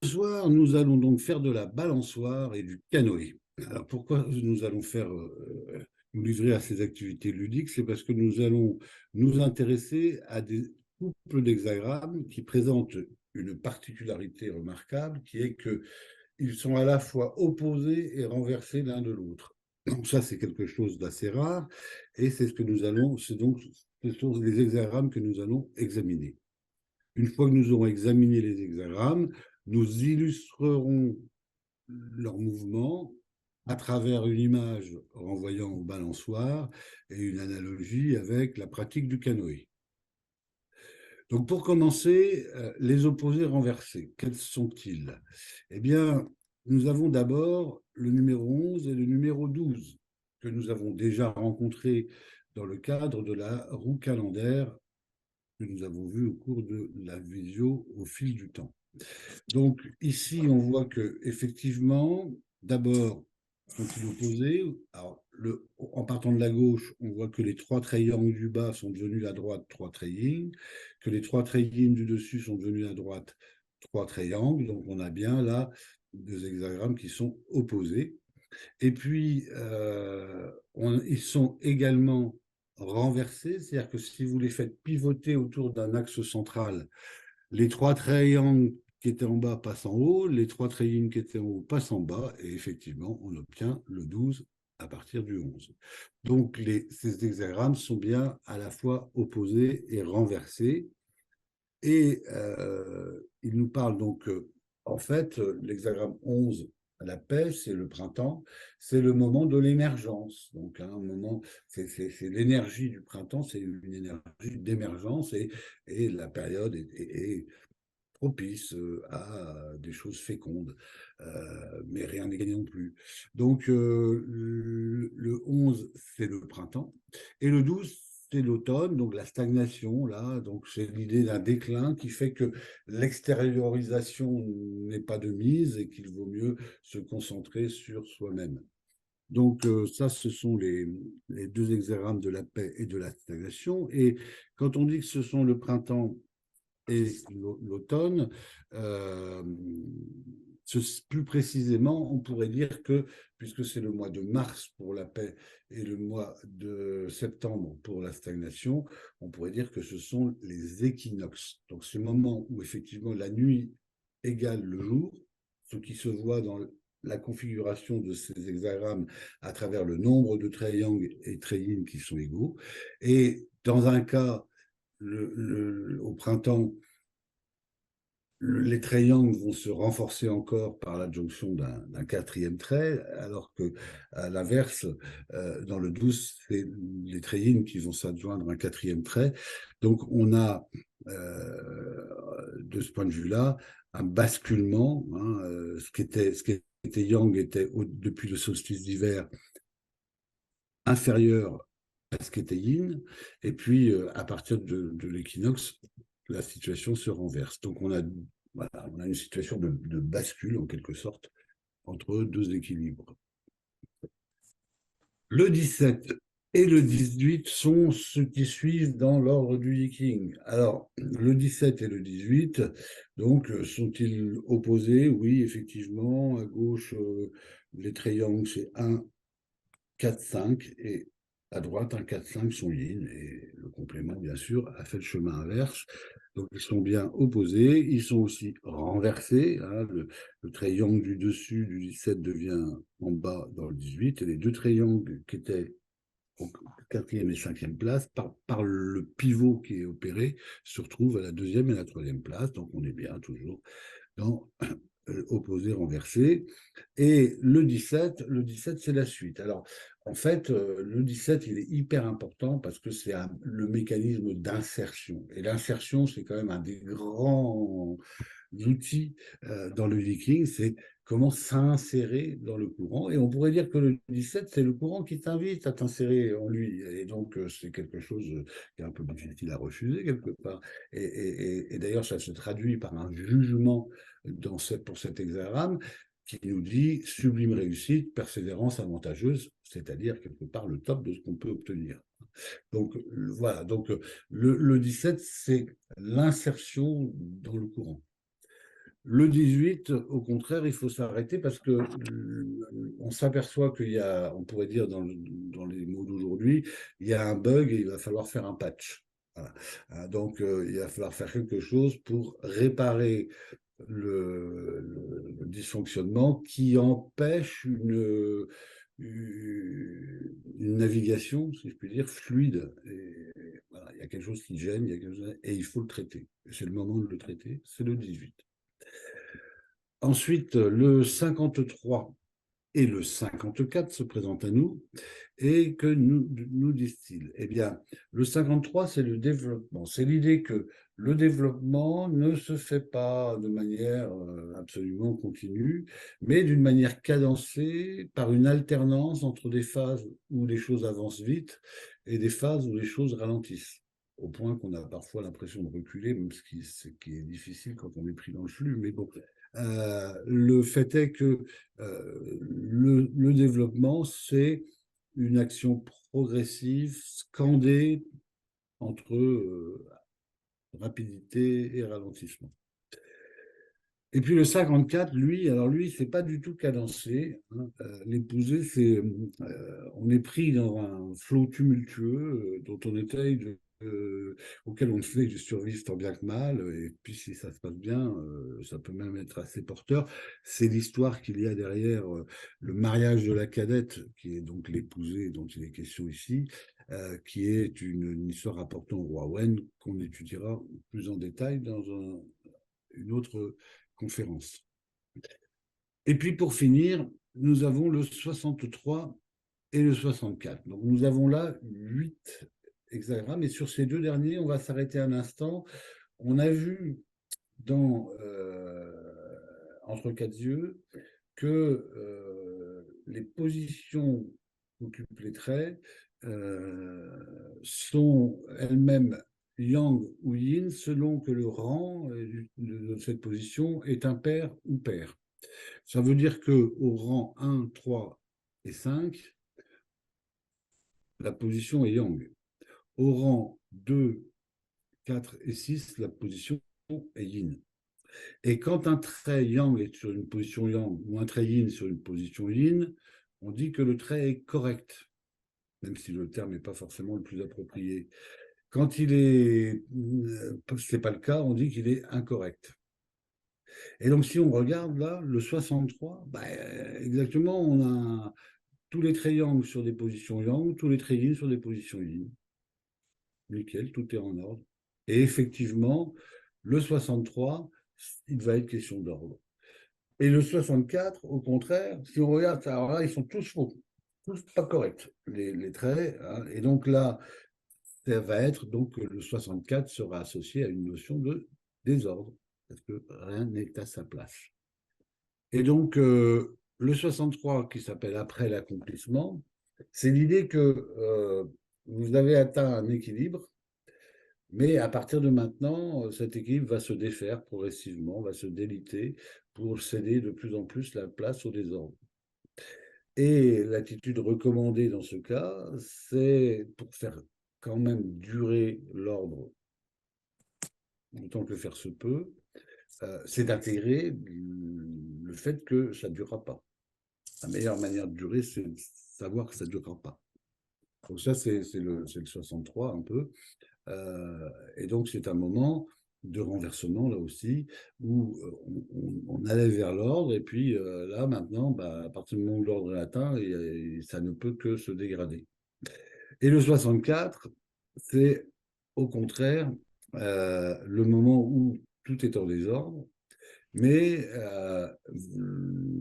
Soir, nous allons donc faire de la balançoire et du canoë. Alors pourquoi nous allons nous livrer à ces activités ludiques? C'est parce que nous allons nous intéresser à des couples d'hexagrammes qui présentent une particularité remarquable, qui est qu'ils sont à la fois opposés et renversés l'un de l'autre. Donc ça, c'est quelque chose d'assez rare, et ce sont les hexagrammes que nous allons examiner. Une fois que nous aurons examiné les hexagrammes, nous illustrerons leur mouvement à travers une image renvoyant au balançoire et une analogie avec la pratique du canoë. Donc pour commencer, les opposés renversés, quels sont-ils? Eh bien, nous avons d'abord le numéro 11 et le numéro 12 que nous avons déjà rencontrés dans le cadre de la roue calendaire que nous avons vu au cours de la visio au fil du temps. Donc ici, on voit que effectivement, d'abord, sont-ils opposés? Alors, en partant de la gauche, on voit que les trois triangles du bas sont devenus à droite trois triangles, que les trois triangles du dessus sont devenus à droite trois triangles. Donc on a bien là deux hexagrammes qui sont opposés. Et puis, ils sont également renversés, c'est-à-dire que si vous les faites pivoter autour d'un axe central, les trois triangles qui étaient en bas passent en haut, les trois triangles qui étaient en haut passent en bas, et effectivement, on obtient le 12 à partir du 11. Donc, ces hexagrammes sont bien à la fois opposés et renversés, et il nous parle donc, en fait, l'hexagramme 11, la paix, c'est le printemps, c'est le moment de l'émergence. Donc, un moment, c'est l'énergie du printemps, c'est une énergie d'émergence, et la période est propice à des choses fécondes, mais rien n'est gagné non plus. Donc, le 11, c'est le printemps, et le 12, c'est l'automne, donc la stagnation, là, donc c'est l'idée d'un déclin qui fait que l'extériorisation n'est pas de mise et qu'il vaut mieux se concentrer sur soi-même. Donc, ça, ce sont les deux hexagrammes de la paix et de la stagnation. Et quand on dit que ce sont le printemps et l'automne, euh, plus précisément, on pourrait dire que, puisque c'est le mois de mars pour la paix et le mois de septembre pour la stagnation, on pourrait dire que ce sont les équinoxes. Donc, ce moment où effectivement la nuit égale le jour, ce qui se voit dans la configuration de ces hexagrammes à travers le nombre de triangles et triines qui sont égaux. Et dans un cas, au printemps, les triangles vont se renforcer encore par l'adjonction d'un quatrième trait, alors que, à l'inverse, dans le 12, c'est les triines qui vont s'adjoindre un quatrième trait. Donc, on a, de ce point de vue-là, un basculement. Hein, ce qui était yang était, depuis le solstice d'hiver, inférieur à ce qu'était yin, et puis à partir de l'équinoxe, la situation se renverse. Donc voilà, on a une situation de bascule, en quelque sorte, entre deux équilibres. Le 17 et le 18 sont ceux qui suivent dans l'ordre du Viking. Alors, le 17 et le 18, donc, sont-ils opposés? Oui, effectivement. À gauche, les triangles, c'est 1, 4, 5, et à droite, un 4, 5 sont yin, et le complément, bien sûr, a fait le chemin inverse. Donc, ils sont bien opposés, ils sont aussi renversés. Hein, le triangle du dessus du 17 devient en bas dans le 18, et les deux triangles qui étaient au quatrième et cinquième place, par le pivot qui est opéré, se retrouvent à la deuxième et la troisième place. Donc, on est bien toujours dans opposé, renversé. Et le 17, c'est la suite. Alors, en fait, le 17, il est hyper important parce que c'est le mécanisme d'insertion. Et l'insertion, c'est quand même un des grands outils dans le Viking, c'est comment s'insérer dans le courant. Et on pourrait dire que le 17, c'est le courant qui t'invite à t'insérer en lui. Et donc, c'est quelque chose qui est un peu difficile à refuser quelque part. Et d'ailleurs, ça se traduit par un jugement pour cet hexagramme qui nous dit sublime réussite, persévérance avantageuse, c'est-à-dire quelque part le top de ce qu'on peut obtenir. Donc voilà, donc le 17, c'est l'insertion dans le courant. Le 18, au contraire, il faut s'arrêter parce que on s'aperçoit qu'il y a, on pourrait dire dans les mots d'aujourd'hui, il y a un bug et il va falloir faire un patch. Voilà. Donc, il va falloir faire quelque chose pour réparer le dysfonctionnement qui empêche une navigation, si je puis dire, fluide. Et voilà, il y a quelque chose qui gêne, et il faut le traiter. C'est le moment de le traiter, c'est le 18. Ensuite, le 53 et le 54 se présentent à nous. Et que nous disent-ils? Eh bien, le 53, c'est le développement. C'est l'idée que le développement ne se fait pas de manière absolument continue, mais d'une manière cadencée par une alternance entre des phases où les choses avancent vite et des phases où les choses ralentissent. Au point qu'on a parfois l'impression de reculer, même ce qui est difficile quand on est pris dans le flux. Mais bon, le fait est que le développement, c'est une action progressive, scandée entre rapidité et ralentissement. Et puis le 54, lui, alors lui, c'est pas du tout cadencé, hein. L'épouser, on est pris dans un flot tumultueux dont on essaye auquel on essaie de survivre tant bien que mal. Et puis si ça se passe bien, ça peut même être assez porteur. C'est l'histoire qu'il y a derrière le mariage de la cadette, qui est donc l'épousée dont il est question ici, qui est une histoire rapportant au roi Wen qu'on étudiera plus en détail dans une autre conférence. Et puis pour finir, nous avons le 63 et le 64. Donc nous avons là 8 hexagrammes, et sur ces deux derniers, on va s'arrêter un instant. On a vu dans Entre quatre yeux que les positions qu'occupent les traits sont elles-mêmes yang ou yin selon que le rang de cette position est impair ou pair. Ça veut dire qu'au rang 1, 3 et 5, la position est yang. Au rang 2, 4 et 6, la position est yin. Et quand un trait yang est sur une position yang ou un trait yin sur une position yin, on dit que le trait est correct, même si le terme n'est pas forcément le plus approprié. Quand c'est pas le cas, on dit qu'il est incorrect. Et donc, si on regarde là, le 63, bah, exactement, on a tous les traits yang sur des positions yang, tous les traits yin sur des positions yin. Nickel, tout est en ordre. Et effectivement, le 63, il va être question d'ordre. Et le 64, au contraire, si on regarde, alors là, ils sont tous faux, tous pas corrects, les traits. Hein. Et donc là, ça va être donc le 64 sera associé à une notion de désordre, parce que rien n'est à sa place. Et donc, le 63, qui s'appelle après l'accomplissement, c'est l'idée que vous avez atteint un équilibre, mais à partir de maintenant, cet équilibre va se défaire progressivement, va se déliter pour céder de plus en plus la place au désordre. Et l'attitude recommandée dans ce cas, c'est pour faire quand même durer l'ordre autant que faire se peut, c'est d'intégrer le fait que ça ne durera pas. La meilleure manière de durer, c'est de savoir que ça ne durera pas. Donc ça, c'est le 63 un peu. Et donc, c'est un moment de renversement, là aussi, où on allait vers l'ordre, et puis là, maintenant, bah, à partir du moment où l'ordre est atteint, ça ne peut que se dégrader. Et le 64, c'est au contraire le moment où tout est en désordre, mais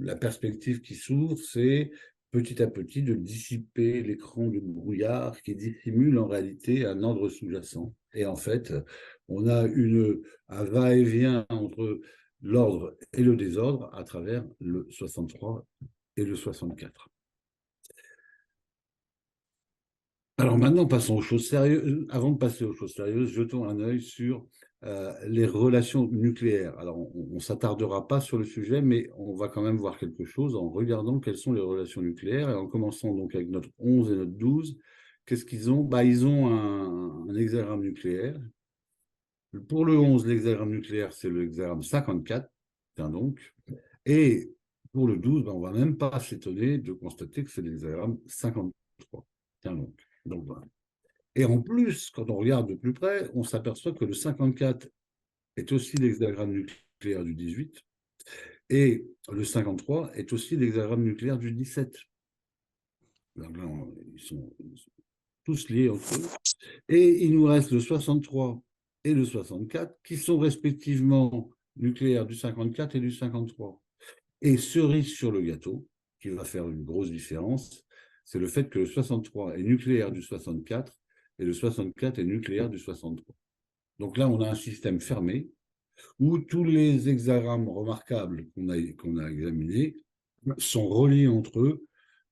la perspective qui s'ouvre, c'est petit à petit de dissiper l'écran de brouillard qui dissimule en réalité un ordre sous-jacent. Et en fait, on a un va-et-vient entre l'ordre et le désordre à travers le 63 et le 64. Alors maintenant, passons aux choses sérieuses. Avant de passer aux choses sérieuses, jetons un œil sur les relations nucléaires. Alors, on ne s'attardera pas sur le sujet, mais on va quand même voir quelque chose en regardant quelles sont les relations nucléaires. Et en commençant donc avec notre 11 et notre 12, qu'est-ce qu'ils ont? Bah, ils ont un hexagramme nucléaire. Pour le 11, l'hexagramme nucléaire, c'est le hexagramme 54. Tiens donc. Et pour le 12, ben, on ne va même pas s'étonner de constater que c'est l'hexagramme 53. Tiens donc. Donc voilà. Et en plus, quand on regarde de plus près, on s'aperçoit que le 54 est aussi l'hexagramme nucléaire du 18 et le 53 est aussi l'hexagramme nucléaire du 17. Donc là, ils sont tous liés entre eux. Et il nous reste le 63 et le 64 qui sont respectivement nucléaires du 54 et du 53. Et cerise sur le gâteau, qui va faire une grosse différence, c'est le fait que le 63 est nucléaire du 64 et le 64 est nucléaire du 63. Donc là, on a un système fermé où tous les hexagrammes remarquables qu'on a examinés sont reliés entre eux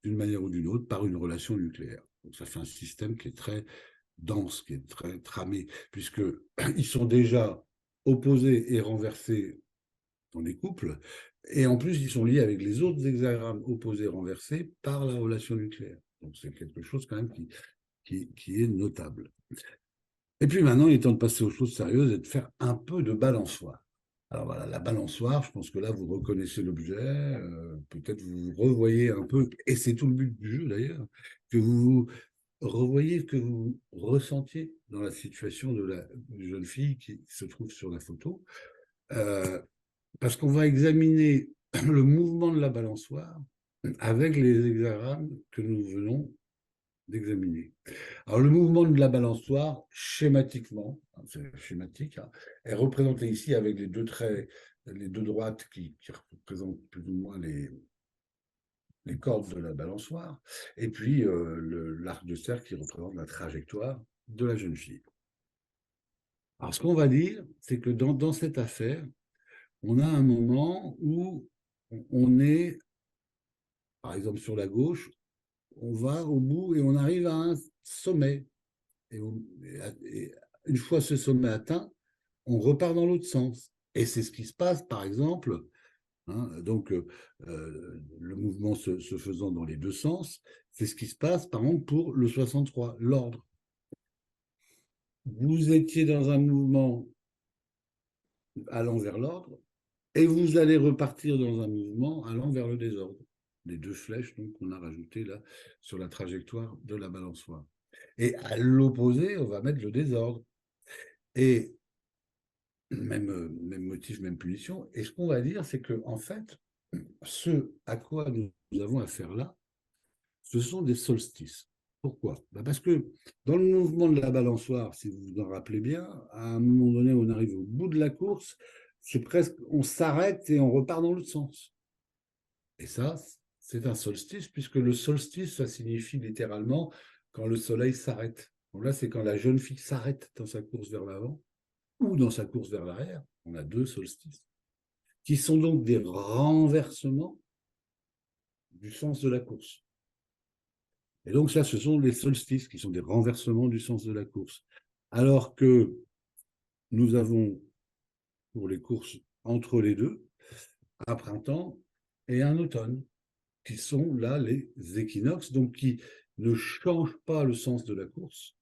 d'une manière ou d'une autre par une relation nucléaire. Donc ça fait un système qui est très dense, qui est très tramé, puisqu'ils sont déjà opposés et renversés dans les couples, et en plus, ils sont liés avec les autres hexagrammes opposés et renversés par la relation nucléaire. Donc c'est quelque chose quand même qui est notable. Et puis maintenant, il est temps de passer aux choses sérieuses et de faire un peu de balançoire. Alors voilà, la balançoire, je pense que là, vous reconnaissez l'objet, peut-être vous revoyez un peu, et c'est tout le but du jeu d'ailleurs, que vous revoyez, que vous ressentiez dans la situation de la jeune fille qui se trouve sur la photo, euh, parce qu'on va examiner le mouvement de la balançoire avec les hexagrammes que nous venons d'examiner. Alors, le mouvement de la balançoire, schématiquement, c'est schématique, hein, est représenté ici avec les deux traits, les deux droites qui représentent plus ou moins les cordes de la balançoire, et puis l'arc de cercle qui représente la trajectoire de la jeune fille. Alors, ce qu'on va dire, c'est que dans cette affaire, on a un moment où on est, par exemple, sur la gauche, on va au bout et on arrive à un sommet. Et une fois ce sommet atteint, on repart dans l'autre sens. Et c'est ce qui se passe, par exemple, hein, donc le mouvement se faisant dans les deux sens, c'est ce qui se passe, par exemple, pour le 63, l'ordre. Vous étiez dans un mouvement allant vers l'ordre, et vous allez repartir dans un mouvement allant vers le désordre. Les deux flèches qu'on a rajoutées là sur la trajectoire de la balançoire. Et à l'opposé, on va mettre le désordre. Et même motif, même punition. Et ce qu'on va dire, c'est que en fait, ce à quoi nous avons affaire là, ce sont des solstices. Pourquoi? Parce que dans le mouvement de la balançoire, si vous vous en rappelez bien, à un moment donné, on arrive au bout de la course, c'est presque, on s'arrête et on repart dans l'autre sens. Et ça, c'est un solstice, puisque le solstice, ça signifie littéralement quand le soleil s'arrête. Donc là, c'est quand la jeune fille s'arrête dans sa course vers l'avant ou dans sa course vers l'arrière. On a deux solstices, qui sont donc des renversements du sens de la course. Et donc ça, ce sont les solstices qui sont des renversements du sens de la course. Alors que nous avons, pour les courses entre les deux, un printemps et un automne, qui sont là les équinoxes, donc qui ne changent pas le sens de la course,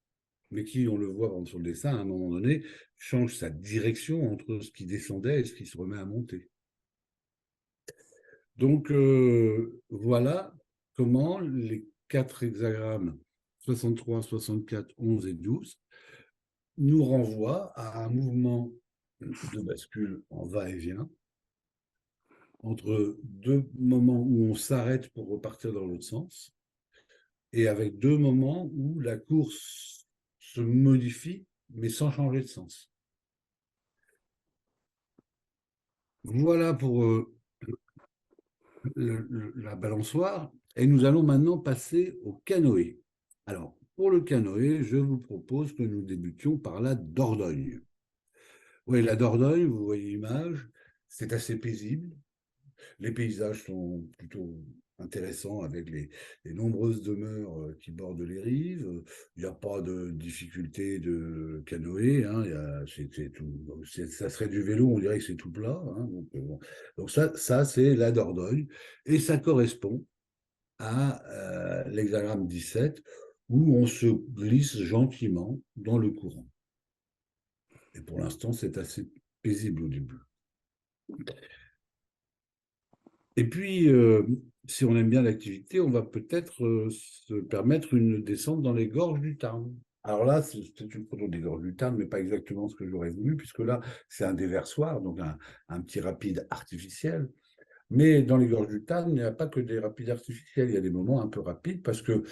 mais qui, on le voit sur le dessin, à un moment donné, change sa direction entre ce qui descendait et ce qui se remet à monter. Donc voilà comment les quatre hexagrammes 63, 64, 11 et 12 nous renvoient à un mouvement de bascule en va-et-vient entre deux moments où on s'arrête pour repartir dans l'autre sens et avec deux moments où la course se modifie mais sans changer de sens. Voilà pour la balançoire. Et nous allons maintenant passer au canoë. Alors, pour le canoë, je vous propose que nous débutions par la Dordogne. Oui, la Dordogne, vous voyez l'image, c'est assez paisible. Les paysages sont plutôt intéressants avec les nombreuses demeures qui bordent les rives. Il n'y a pas de difficulté de canoë. Hein. Ça serait du vélo, on dirait que c'est tout plat. Hein. Donc, bon. Donc ça c'est la Dordogne. Et ça correspond à l'hexagramme 17 où on se glisse gentiment dans le courant. Et pour l'instant, c'est assez paisible au début. Et puis, si on aime bien l'activité, on va peut-être se permettre une descente dans les gorges du Tarn. Alors là, c'est une photo des gorges du Tarn, mais pas exactement ce que j'aurais voulu, puisque là, c'est un déversoir, donc un petit rapide artificiel. Mais dans les gorges du Tarn, il n'y a pas que des rapides artificiels, il y a des moments un peu rapides, parce que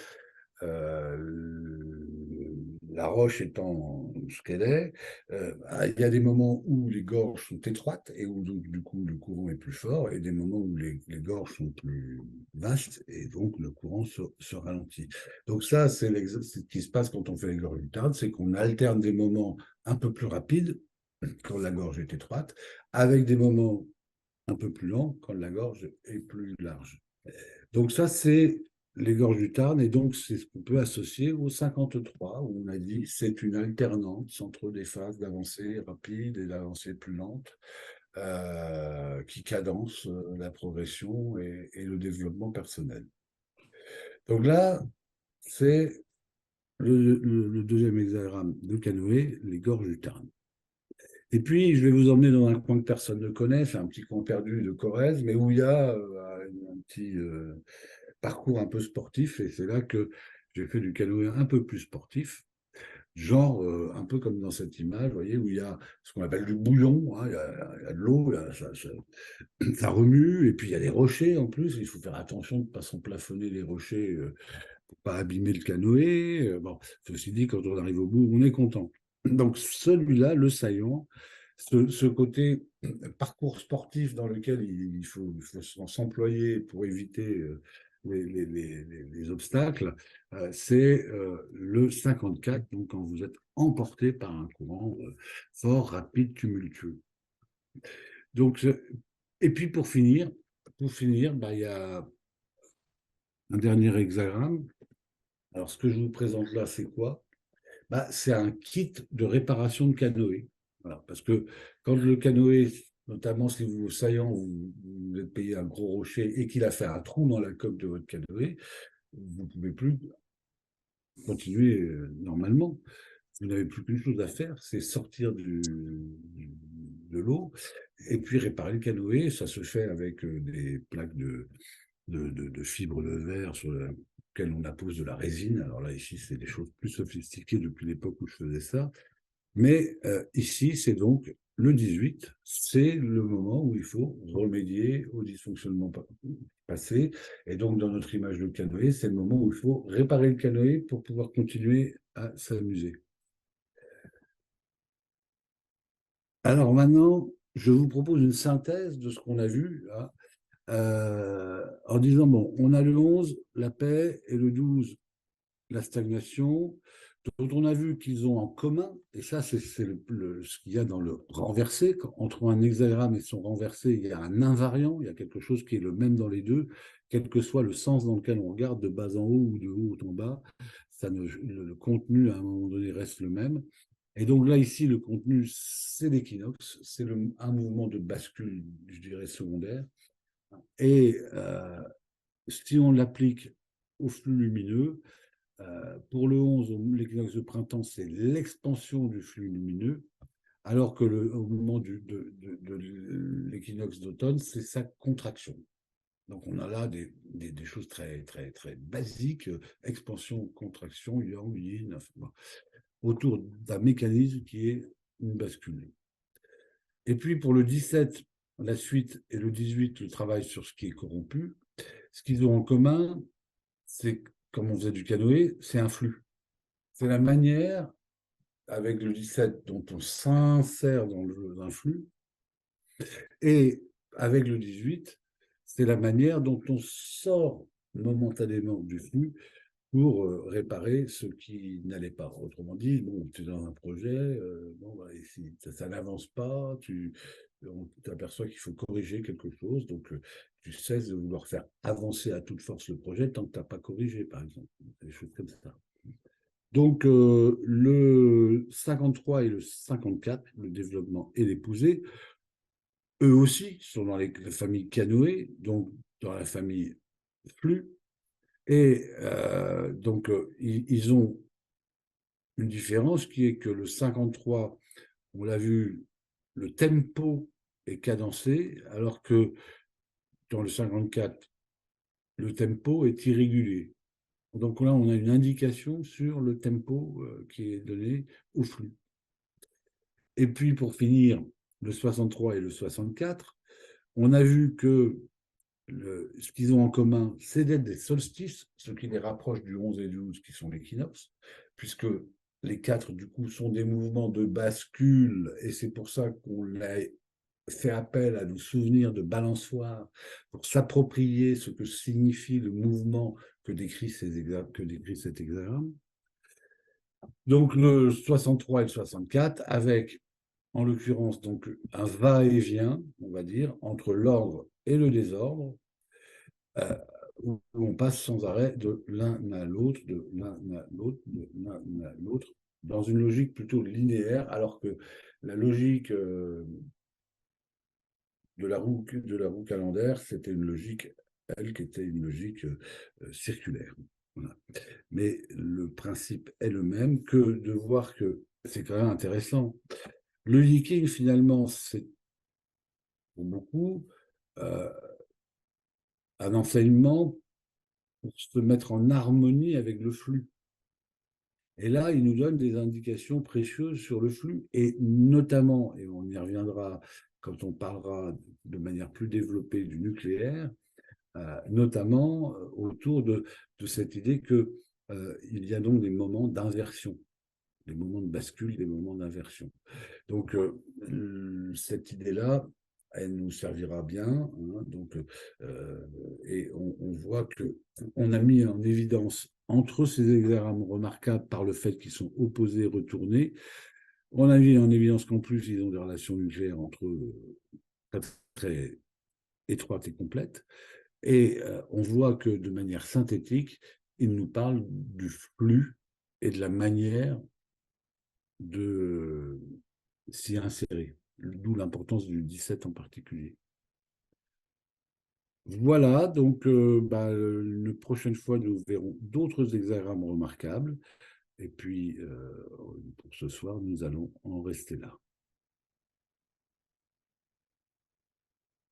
la roche étant ce qu'elle est, il y a des moments où les gorges sont étroites et où donc, du coup le courant est plus fort, et des moments où les gorges sont plus vastes et donc le courant se ralentit. Donc ça, c'est ce qui se passe quand on fait les gorges du Tarn, c'est qu'on alterne des moments un peu plus rapides quand la gorge est étroite, avec des moments un peu plus lents quand la gorge est plus large. Donc ça, c'est les gorges du Tarn, et donc c'est ce qu'on peut associer au 53, où on a dit c'est une alternance entre des phases d'avancée rapide et d'avancée plus lente, qui cadence la progression et le développement personnel. Donc là, c'est le deuxième hexagramme de canoë, les gorges du Tarn. Et puis, je vais vous emmener dans un coin que personne ne connaît, c'est un petit coin perdu de Corrèze, mais où il y a un petit parcours un peu sportif, et c'est là que j'ai fait du canoë un peu plus sportif, genre un peu comme dans cette image, vous voyez, où il y a ce qu'on appelle du bouillon, hein, il y a de l'eau, ça remue, et puis il y a des rochers en plus, il faut faire attention de ne pas s'emplafonner les rochers pour ne pas abîmer le canoë. Bon, ceci dit, quand on arrive au bout, on est content. Donc celui-là, le saillant, ce côté parcours sportif dans lequel il faut s'employer pour éviter les obstacles, c'est le 54, donc quand vous êtes emporté par un courant fort, rapide, tumultueux. Donc, et puis pour finir, bah, il y a un dernier hexagramme. Alors, ce que je vous présente là, c'est quoi? Bah, c'est un kit de réparation de canoë. Voilà, parce que quand le canoë, notamment si vous saillant, vous êtes payé un gros rocher et qu'il a fait un trou dans la coque de votre canoë, vous ne pouvez plus continuer normalement. Vous n'avez plus qu'une chose à faire, c'est sortir de l'eau et puis réparer le canoë. Ça se fait avec des plaques de fibres de verre sur lesquelles on appose de la résine. Alors là, ici, c'est des choses plus sophistiquées depuis l'époque où je faisais ça. Mais ici, c'est donc le 18, c'est le moment où il faut remédier au dysfonctionnement passé. Et donc, dans notre image de canoë, c'est le moment où il faut réparer le canoë pour pouvoir continuer à s'amuser. Alors maintenant, je vous propose une synthèse de ce qu'on a vu là, en disant, bon, on a le 11, la paix, et le 12, la stagnation, dont on a vu qu'ils ont en commun, et ça c'est ce qu'il y a dans le renversé, entre un hexagramme et son renversé, il y a un invariant, il y a quelque chose qui est le même dans les deux, quel que soit le sens dans lequel on regarde, de bas en haut ou de haut en bas, le contenu à un moment donné reste le même. Et donc là, ici, le contenu, c'est l'équinoxe, c'est un mouvement de bascule, je dirais, secondaire. Et si on l'applique au flux lumineux, pour le 11, l'équinoxe de printemps, c'est l'expansion du flux lumineux, alors que au moment de l'équinoxe d'automne, c'est sa contraction. Donc on a là des choses très, très, très basiques, expansion, contraction, yang, yin, enfin, autour d'un mécanisme qui est une bascule. Et puis pour le 17, la suite, et le 18, le travail sur ce qui est corrompu. Ce qu'ils ont en commun, c'est, comme on faisait du canoë, c'est un flux. C'est la manière, avec le 17, dont on s'insère dans un flux, et avec le 18, c'est la manière dont on sort momentanément du flux pour réparer ce qui n'allait pas. Autrement dit, bon, tu es dans un projet, bon, bah, si ça n'avance pas, on t'aperçoit qu'il faut corriger quelque chose, donc tu cesses de vouloir faire avancer à toute force le projet tant que tu n'as pas corrigé, par exemple. Des choses comme ça. Donc, le 53 et le 54, le développement et l'épousée, eux aussi sont dans la famille canoë, donc dans la famille flux, et donc ils ont une différence qui est que le 53, on l'a vu, le tempo est cadencé, alors que Dans le 54, le tempo est irrégulier. Donc là, on a une indication sur le tempo qui est donné au flux. Et puis, pour finir, le 63 et le 64, on a vu que ce qu'ils ont en commun, c'est d'être des solstices, ce qui les rapproche du 11 et du 12, qui sont l'équinoxe, puisque les quatre, du coup, sont des mouvements de bascule, et c'est pour ça qu'on a fait appel à nos souvenirs de balançoire pour s'approprier ce que signifie le mouvement que décrit cet hexagramme. Donc le 63 et le 64, avec en l'occurrence donc un va-et-vient, on va dire, entre l'ordre et le désordre, euh, où on passe sans arrêt de l'un à l'autre, de l'un à l'autre, de l'un à l'autre, dans une logique plutôt linéaire, alors que la logique de la roue calendaire, c'était une logique, elle, qui était une logique circulaire. Voilà. Mais le principe est le même, que de voir que c'est quand même intéressant. Le leaking, finalement, c'est pour beaucoup euh, un enseignement pour se mettre en harmonie avec le flux. Et là, il nous donne des indications précieuses sur le flux, et notamment, et on y reviendra quand on parlera de manière plus développée du nucléaire, notamment autour de cette idée qu'il y a donc des moments d'inversion, des moments de bascule, des moments d'inversion. Donc, cette idée-là, elle nous servira bien. Hein, donc, et on voit qu'on a mis en évidence entre ces hexagrammes remarquables par le fait qu'ils sont opposés, retournés, on a mis en évidence qu'en plus, ils ont des relations nucléaires entre eux très, très étroites et complètes. Et on voit que de manière synthétique, ils nous parlent du flux et de la manière de s'y insérer, d'où l'importance du 17 en particulier. Voilà, donc une prochaine fois, nous verrons d'autres hexagrammes remarquables. Et puis, pour ce soir, nous allons en rester là.